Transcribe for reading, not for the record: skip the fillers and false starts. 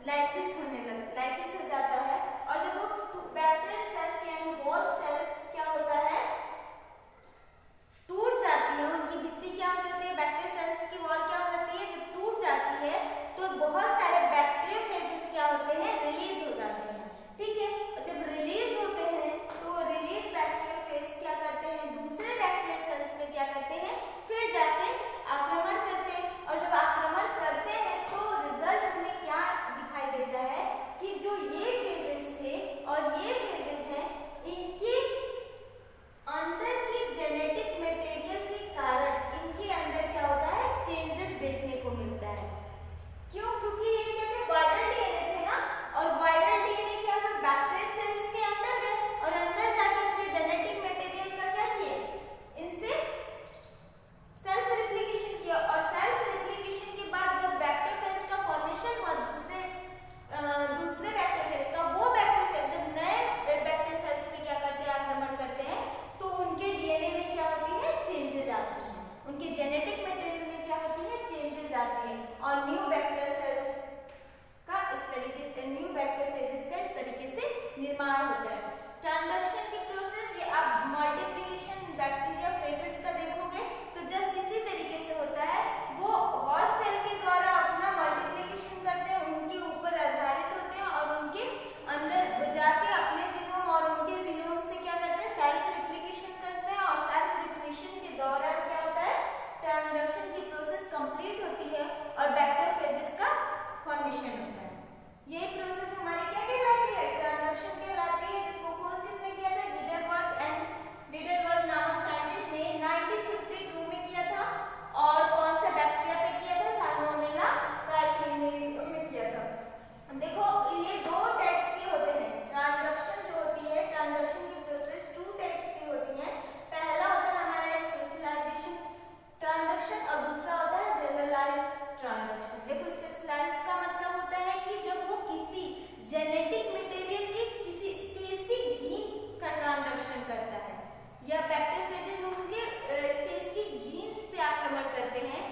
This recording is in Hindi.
लाइसिस हो जाता है। और जब वो बैक्टीरियल सेल्स यानी वॉल सेल क्या होता है, टूट जाती है, उनकी भित्ति क्या हो जाती है, बैक्टीरियल सेल्स की वॉल क्या हो जाती है, जब टूट जाती है तो बहुत सारे बैक्टीरियोफेजेस क्या होते हैं, रिलीज हो जाते हैं। ठीक है, और जब रिलीज होते हैं तो रिलीज बैक्टीरियोफेज क्या करते हैं, दूसरे बैक्टीरियल सेल्स में क्या करते हैं, फिर जाते आक्रमण करते हैं। और जब आक्रमण करते हैं तो रिजल्ट हमें क्या दिखाई देता है कि जो ये फेजेस थे और ये फेजेस हैं, इनके अंदर के जेनेटिक मटेरियल के कारण इनके अंदर क्या होता है, चेंजेस देखने को मिलता है। क्यों? क्योंकि ये क्या थे, वायरल डीएनए थे ना, और वायरल डीएनए क्या हुआ, बैक्टीरियल सेल्स के अंदर गए और अंदर जाके अपने जेनेटिक मटेरियल का क्या किए, इनसे सेल्फ रिप्लिकेशन किया। और सेल्फ रिप्लिकेशन के बाद जब बैक्टीरियोफेज का फॉर्मेशन हुआ दूसरे बैक्टीरियोफेज का, वो बैक्टीरियोफेज जब नए बैक्टीरियल सेल्स पे क्या करते हैं, आक्रमण करते हैं, तो उनके डीएनए में क्या होती है, चेंजेस आती हैं, उनके जेनेटिक मटेरियल में क्या होती है, चेंजेस आती हैं। और न्यू बैक्टीरियल सेल्स का इस तरीके, न्यू बैक्टीरियोफेजेस का इस तरीके से निर्माण होता है। ट्रांसडक्शन की प्रोसेस, ये आप मल्टीप्लिकेशन बैक्टीरियोफेजेस का देखोगे तो जस्ट इसी तरीके से होता है। वो होस्ट सेल के द्वारा अपना मल्टीप्लिकेशन करते हैं, उनके ऊपर आधारित होते हैं और उनके अंदर जाके अपने जीनोम और उनके जीनोम से क्या करते हैं, सेल्फ रिप्लिकेशन करते हैं। और सेल्फ रिप्लिकेशन के दौरान क्या होता है, ट्रांसडक्शन की प्रोसेस कंप्लीट होती है और बैक्टीरियोफेजेस का फॉर्मेशन होता है। ये प्रोसेस हमारी क्या कहलाती है, ट्रांसडक्शन कहलाती है, जिसको खोज किसने किया था, ज़ीडरवर्थ एंड लीडरवर्थ नामक साइंटिस्ट ने 1952 में किया था। और कौन सा बैक्टीरिया पे किया था, साल्मोनेला टाइफी में किया था। देखो ये दो टाइप्स के होते हैं, ट्रांसडक्शन जो होती है, ट्रांसडक्शन की प्रोसेस टू टाइप्स की होती है। पहला होता है हमारा स्पेशलाइजेशन ट्रांसडक्शन और दूसरा होता है जनरलाइज्ड ट्रांसडक्शन। देखो स्पेशलाइज्ड का मतलब होता है कि जब वो किसी जेनेटिक मटेरियल के किसी स्पेसिफिक जीन का ट्रांसडक्शन करता है, या बैक्टीरियोफेजेस उनके स्पेसिफिक जीन्स पे आक्रमण करते हैं,